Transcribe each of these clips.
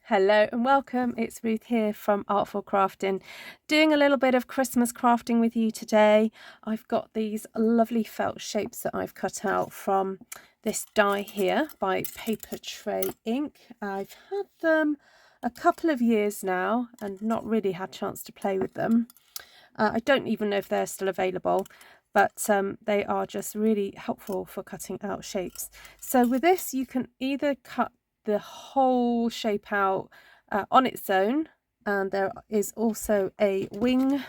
Hello and welcome, it's Ruth here from Artful Crafting, doing a little bit of Christmas crafting with you today. I've got these lovely felt shapes that I've cut out from this die here by Paper Tray Ink. I've had them a couple of years now and not really had a chance to play with them. I don't even know if they're still available, but they are just really helpful for cutting out shapes. So with this you can either cut the whole shape out on its own, and there is also a wing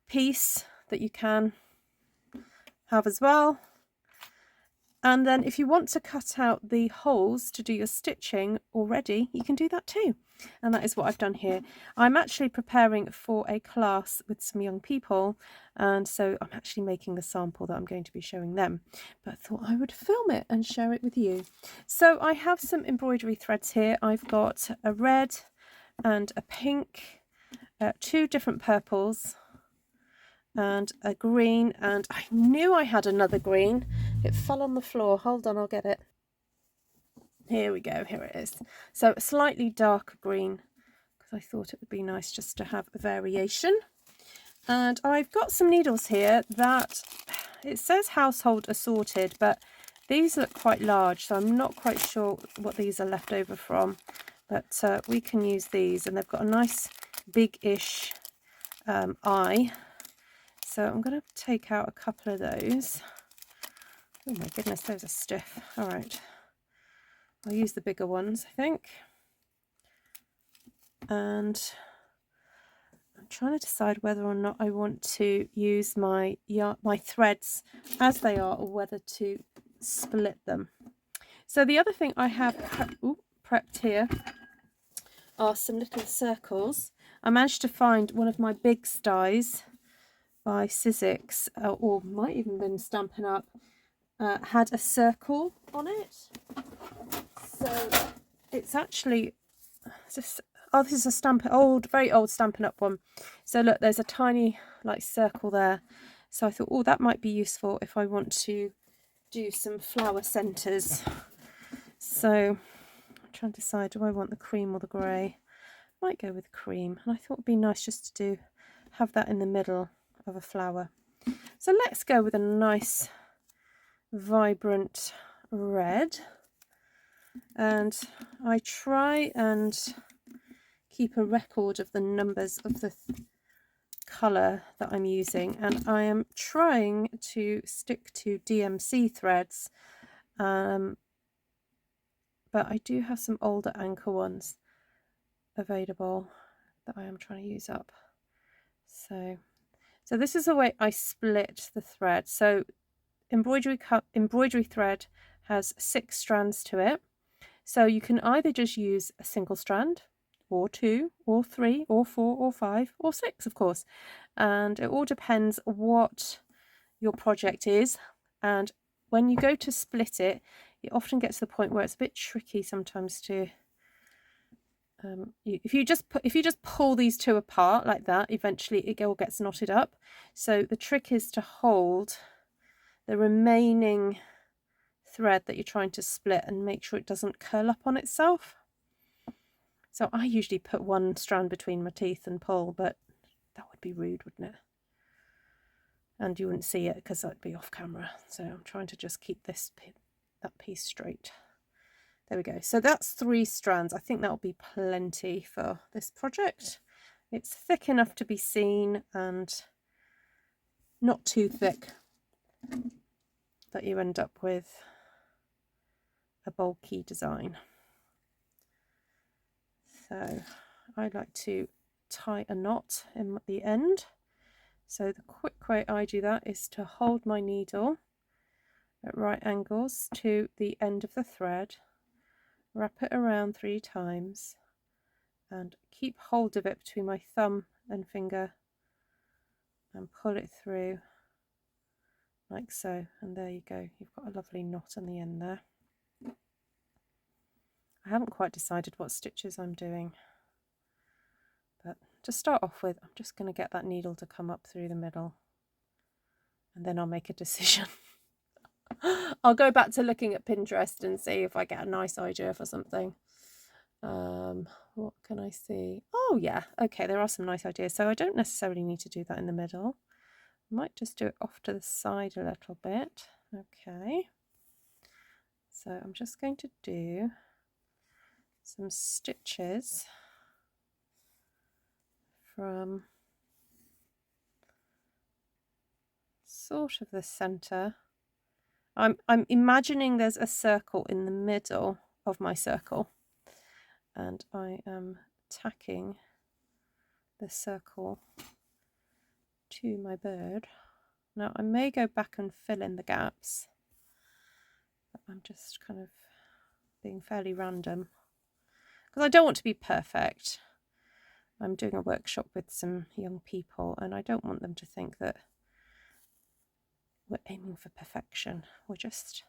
piece that you can have as well. And then if you want to cut out the holes to do your stitching already, you can do that too. And that is what I've done here. I'm actually preparing for a class with some young people, and so I'm actually making the sample that I'm going to be showing them. But I thought I would film it and share it with you. So I have some embroidery threads here. I've got a red and a pink, two different purples, and a green, and I knew I had another green. It fell on the floor. Hold on, I'll get it. Here we go, here it is. So a slightly darker green, because I thought it would be nice just to have a variation. And I've got some needles here that it says household assorted, but these look quite large, so I'm not quite sure what these are left over from, but we can use these, and they've got a nice big-ish eye. So I'm going to take out a couple of those. Oh my goodness, those are stiff. All right, I'll use the bigger ones, I think. And I'm trying to decide whether or not I want to use my threads as they are, or whether to split them. So the other thing I have prepped here are some little circles. I managed to find one of my big dies by Sizzix, or might even been Stampin' Up, had a circle on it. So it's actually just, oh, this is a very old Stampin' Up one. So look, there's a tiny like circle there. So I thought, oh, that might be useful if I want to do some flower centres. So I'm trying to decide, do I want the cream or the grey? Might go with cream. And I thought it'd be nice just to have that in the middle of a flower. So let's go with a nice vibrant red, and I try and keep a record of the numbers of the colour that I'm using, and I am trying to stick to DMC threads, but I do have some older anchor ones available that I am trying to use up. So this is the way I split the thread. So embroidery thread has 6 strands to it, so you can either just use a single strand, or 2, or 3, or 4, or 5, or 6, of course, and it all depends what your project is. And when you go to split it, you often get to the point where it's a bit tricky sometimes to if you just pull these two apart like that, eventually it all gets knotted up. So the trick is to hold the remaining thread that you're trying to split and make sure it doesn't curl up on itself. So I usually put one strand between my teeth and pull, but that would be rude, wouldn't it? And you wouldn't see it because that'd be off camera. So I'm trying to just keep that piece straight. There we go. So that's 3 strands. I think that'll be plenty for this project. It's thick enough to be seen and not too thick that you end up with a bulky design. So I like to tie a knot in the end. So the quick way I do that is to hold my needle at right angles to the end of the thread, wrap it around 3 times, and keep hold of it between my thumb and finger and pull it through like so, and there you go, you've got a lovely knot on the end there. I haven't quite decided what stitches I'm doing, but to start off with, I'm just going to get that needle to come up through the middle, and then I'll make a decision. I'll go back to looking at Pinterest and see if I get a nice idea for something. What can I see? Oh yeah, okay, there are some nice ideas. So I don't necessarily need to do that in the middle. I might just do it off to the side a little bit. Okay, so I'm just going to do some stitches from sort of the center. I'm imagining there's a circle in the middle of my circle, and I am tacking the circle to my bird. Now I may go back and fill in the gaps, but I'm just kind of being fairly random because I don't want to be perfect. I'm doing a workshop with some young people and I don't want them to think that we're aiming for perfection. We're just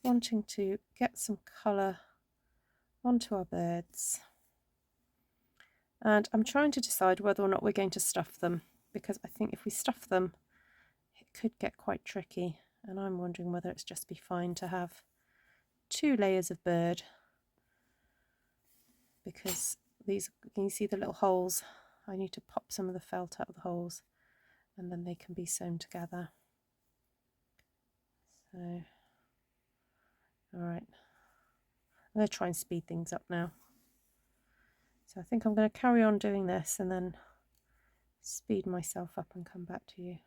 wanting to get some colour onto our birds. And I'm trying to decide whether or not we're going to stuff them, because I think if we stuff them, it could get quite tricky. And I'm wondering whether it's just be fine to have 2 layers of bird, because these, can you see the little holes? I need to pop some of the felt out of the holes and then they can be sewn together. So, all right, I'm going to try and speed things up now. So I think I'm going to carry on doing this and then speed myself up and come back to you.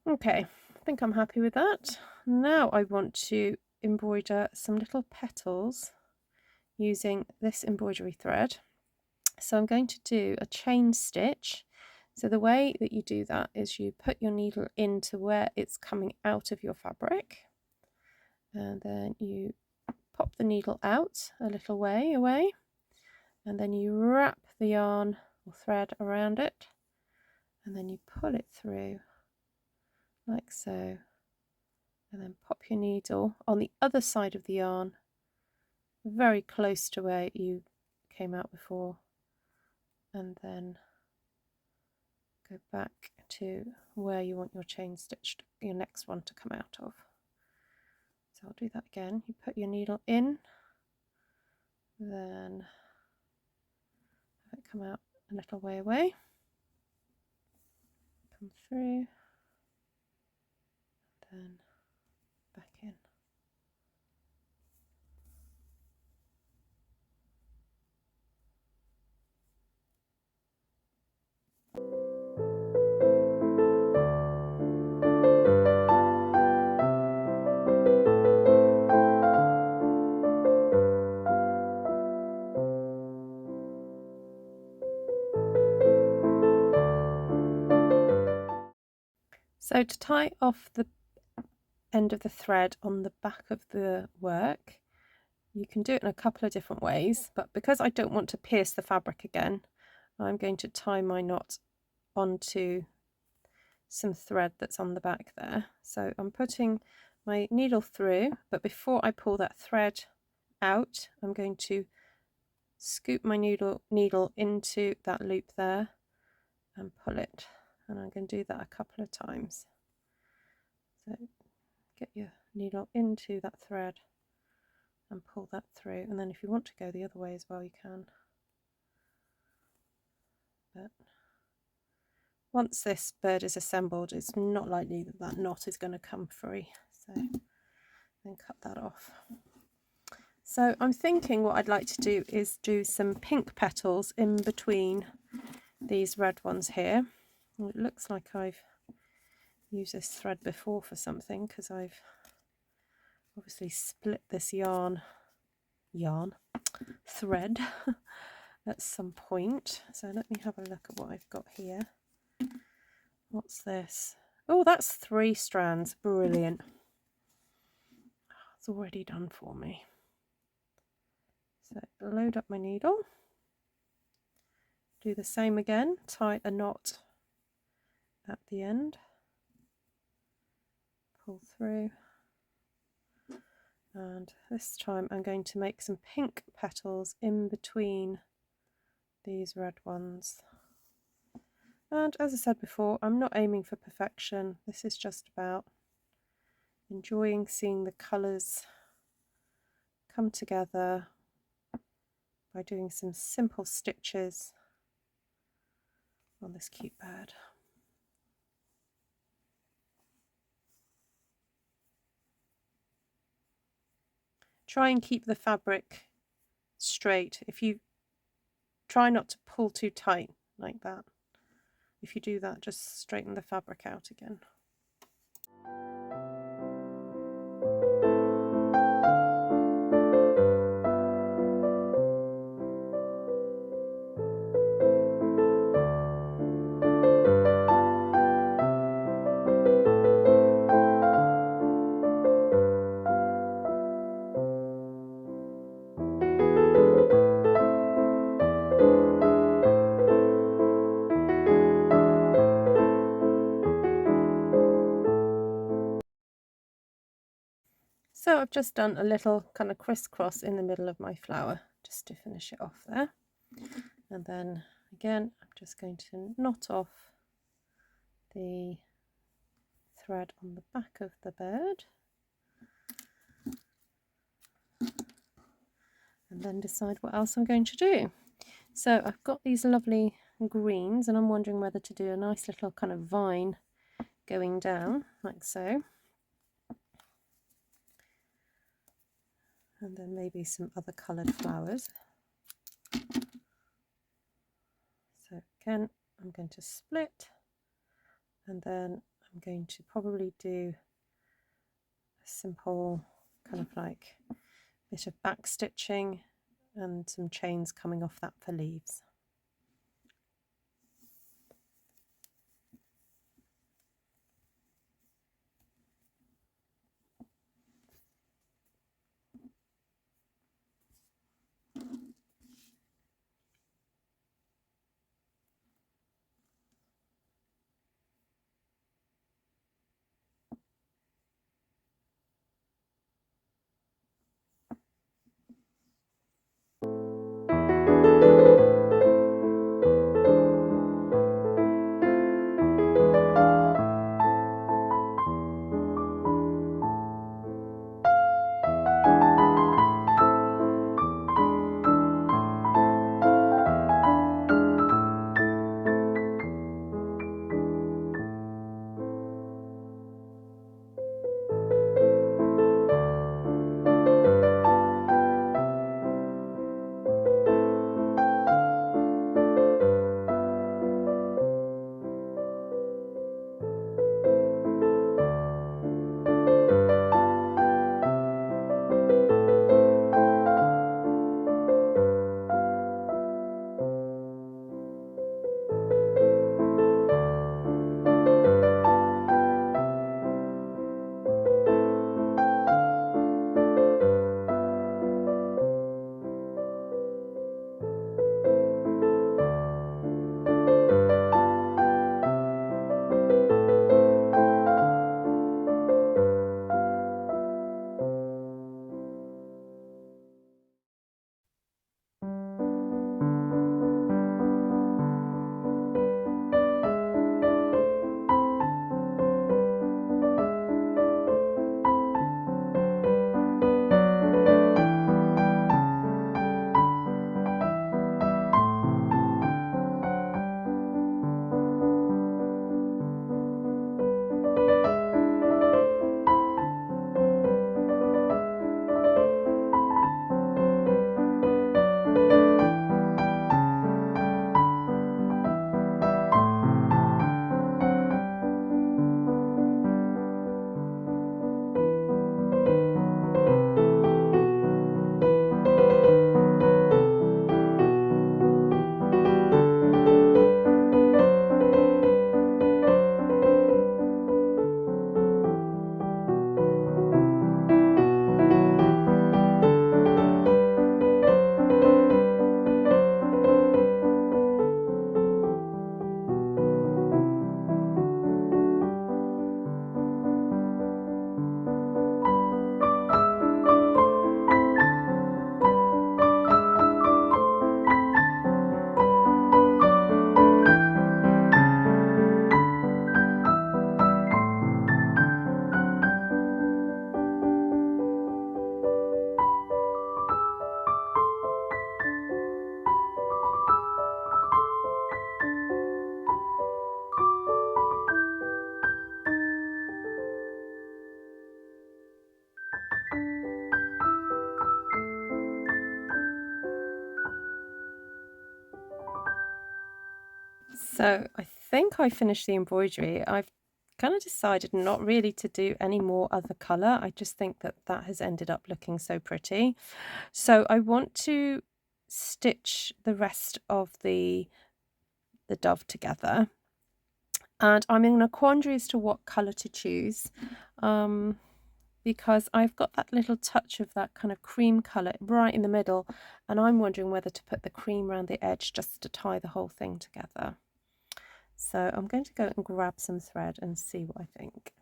Okay, I think I'm happy with that. Now I want to embroider some little petals using this embroidery thread. So I'm going to do a chain stitch. So the way that you do that is you put your needle into where it's coming out of your fabric, and then you pop the needle out a little way away, and then you wrap the yarn or thread around it, and then you pull it through like so, and then pop your needle on the other side of the yarn very close to where you came out before, and then go back to where you want your chain stitch, your next one, to come out of. So I'll do that again. You put your needle in, then have it come out a little way away, come through, then back in. So to tie off the end of the thread on the back of the work, you can do it in a couple of different ways, but because I don't want to pierce the fabric again, I'm going to tie my knot onto some thread that's on the back there. So I'm putting my needle through, but before I pull that thread out, I'm going to scoop my needle into that loop there and pull it, and I'm going to do that a couple of times. So get your needle into that thread and pull that through, and then if you want to go the other way as well, you can. But once this bird is assembled, it's not likely that that knot is going to come free, so then cut that off. So I'm thinking what I'd like to do is do some pink petals in between these red ones here. It looks like I've used this thread before for something, because I've obviously split this thread at some point. So let me have a look at what I've got here. What's this? Oh, that's 3 strands. Brilliant. It's already done for me. So load up my needle, do the same again, tie a knot at the end, pull through, And this time I'm going to make some pink petals in between these red ones. And as I said before, I'm not aiming for perfection. This is just about enjoying seeing the colours come together by doing some simple stitches on this cute bird. Try and keep the fabric straight. If you try not to pull too tight like that. If you do that, just straighten the fabric out again. So I've just done a little kind of crisscross in the middle of my flower just to finish it off there. And then again, I'm just going to knot off the thread on the back of the bird. And then decide what else I'm going to do. So I've got these lovely greens and I'm wondering whether to do a nice little kind of vine going down like so. And then maybe some other coloured flowers. So again, I'm going to split and then I'm going to probably do a simple kind of like bit of back stitching and some chains coming off that for leaves. So I think I finished the embroidery. I've kind of decided not really to do any more other colour. I just think that that has ended up looking so pretty. So I want to stitch the rest of the dove together. And I'm in a quandary as to what colour to choose. Because I've got that little touch of that kind of cream colour right in the middle, and I'm wondering whether to put the cream around the edge just to tie the whole thing together. So I'm going to go and grab some thread and see what I think.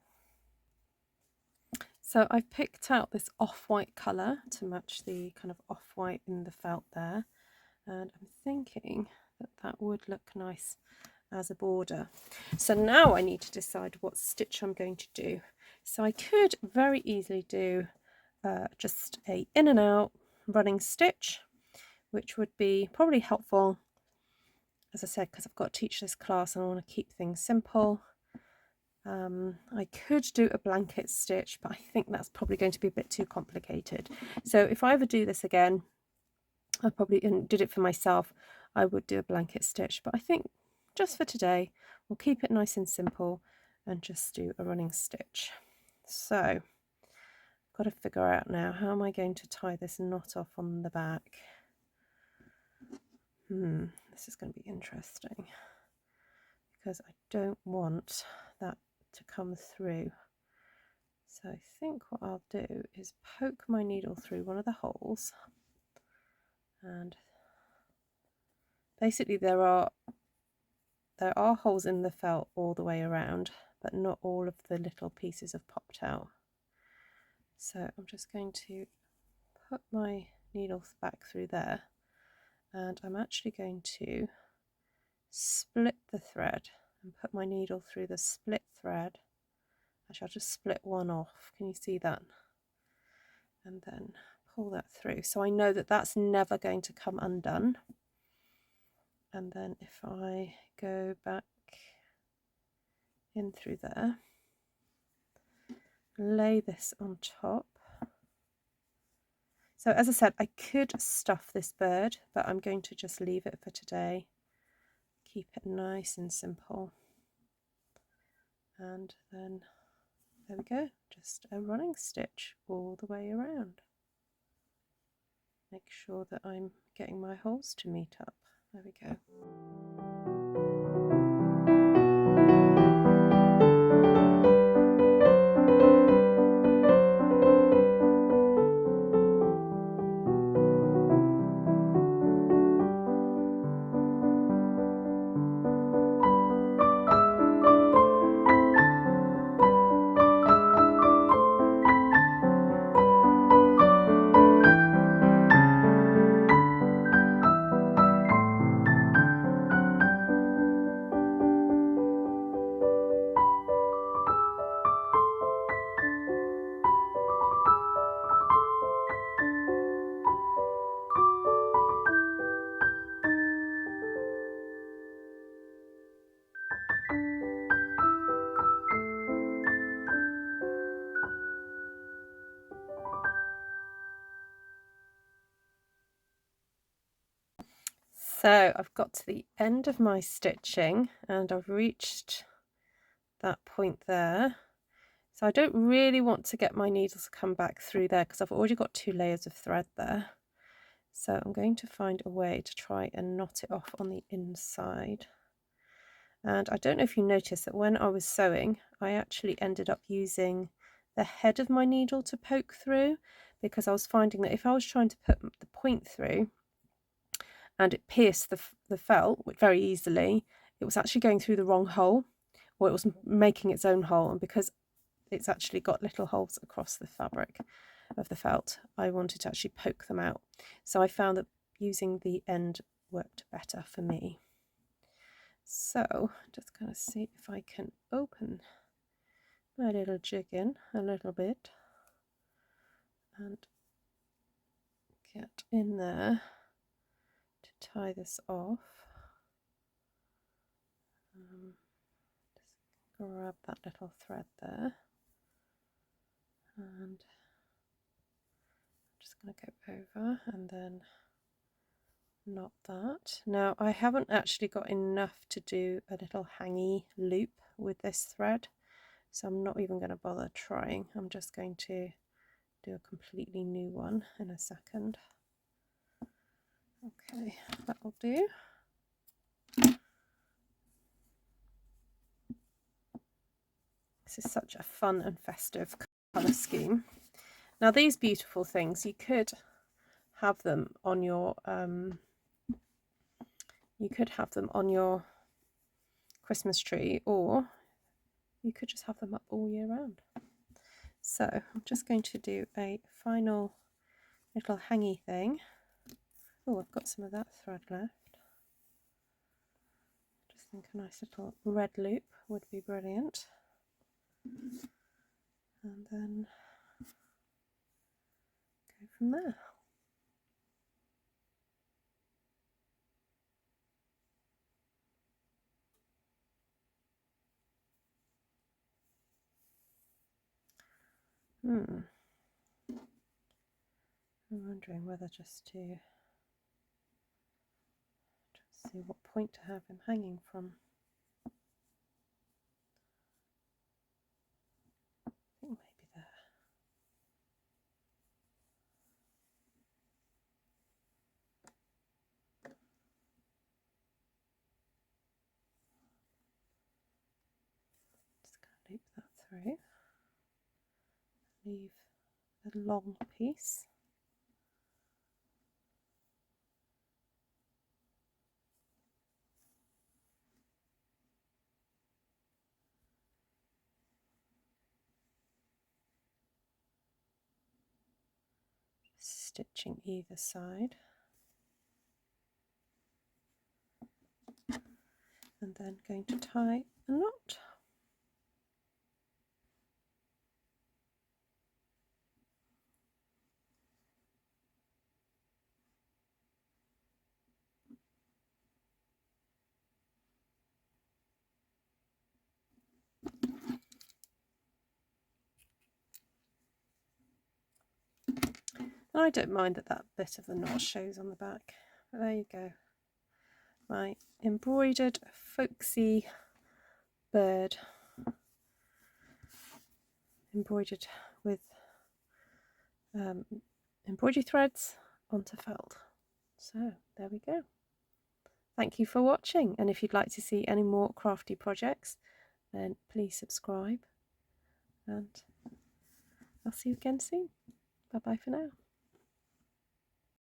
So I've picked out this off-white colour to match the kind of off-white in the felt there, and I'm thinking that that would look nice as a border. So now I need to decide what stitch I'm going to do. So I could very easily do just a in and out running stitch, which would be probably helpful, as I said, because I've got to teach this class and I want to keep things simple. I could do a blanket stitch, but I think that's probably going to be a bit too complicated. So if I ever do this again, I probably did it for myself, I would do a blanket stitch, but I think just for today we'll keep it nice and simple and just do a running stitch. So I've got to figure out now, how am I going to tie this knot off on the back? This is going to be interesting because I don't want that to come through. So I think what I'll do is poke my needle through one of the holes, and basically there are holes in the felt all the way around, but not all of the little pieces have popped out. So I'm just going to put my needle back through there, and I'm actually going to split the thread and put my needle through the split thread. Actually, I'll just split one off. Can you see that? And then pull that through. So I know that that's never going to come undone. And then if I go back in through there, lay this on top. So as I said, I could stuff this bird, but I'm going to just leave it for today. Keep it nice and simple. And then there we go, just a running stitch all the way around. Make sure that I'm getting my holes to meet up. There we go. So I've got to the end of my stitching and I've reached that point there. So I don't really want to get my needles to come back through there because I've already got 2 layers of thread there. So I'm going to find a way to try and knot it off on the inside. And I don't know if you noticed that when I was sewing, I actually ended up using the head of my needle to poke through, because I was finding that if I was trying to put the point through and it pierced the felt very easily, it was actually going through the wrong hole, or it was making its own hole. And because it's actually got little holes across the fabric of the felt, I wanted to actually poke them out. So I found that using the end worked better for me. So just going to see if I can open my little jig in a little bit and get in there to tie this off. Just grab that little thread there, and I'm just going to go over and then not that. Now I haven't actually got enough to do a little hangy loop with this thread, so I'm not even going to bother trying. I'm just going to do a completely new one in a second. Okay, that'll do. This is such a fun and festive colour scheme. Now these beautiful things, you could have them on your Christmas tree, or you could just have them up all year round. So I'm just going to do a final little hangy thing. Oh, I've got some of that thread left. Just think a nice little red loop would be brilliant. And then go from there. I'm wondering whether just to see what point to have him hanging from. I think maybe there. Just going to loop that through. Leave a long piece. Stitching either side, and then going to tie a knot. I don't mind that bit of the knot shows on the back, but there you go. My embroidered folksy bird, embroidered with embroidery threads onto felt. So there we go. Thank you for watching, and if you'd like to see any more crafty projects, then please subscribe, and I'll see you again soon. Bye bye for now.